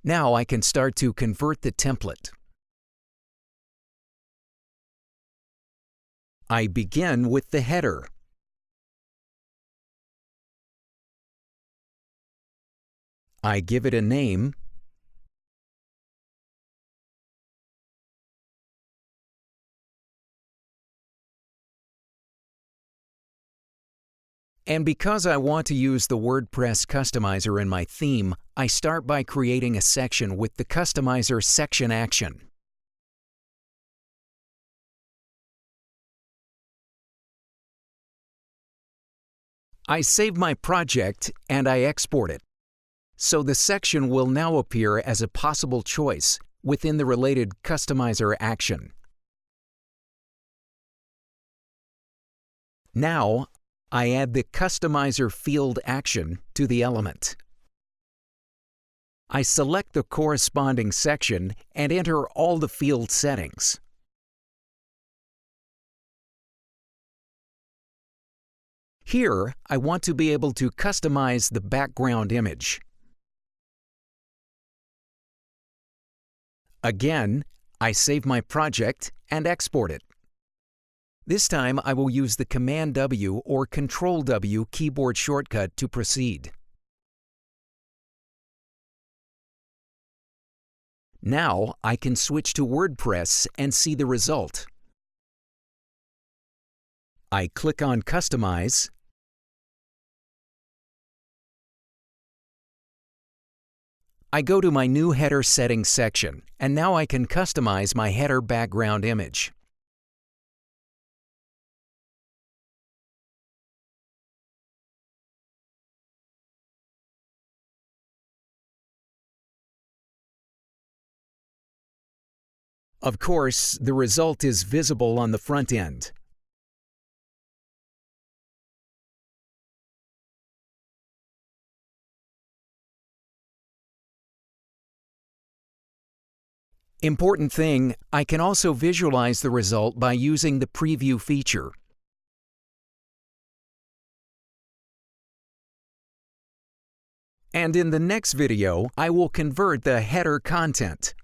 Now I can start to convert the template. I begin with the header. I give it a name. And because I want to use the WordPress Customizer in my theme, I start by creating a section with the Customizer section action. I save my project and I export it. So the section will now appear as a possible choice within the related Customizer action. Now, I add the Customizer field action to the element. I select the corresponding section and enter all the field settings. Here, I want to be able to customize the background image. Again, I save my project and export it. This time I will use the Command W or Control W keyboard shortcut to proceed. Now I can switch to WordPress and see the result. I click on Customize. I go to my new header settings section, and now I can customize my header background image. Of course, the result is visible on the front end. Important thing, I can also visualize the result by using the preview feature. And in the next video, I will convert the header content.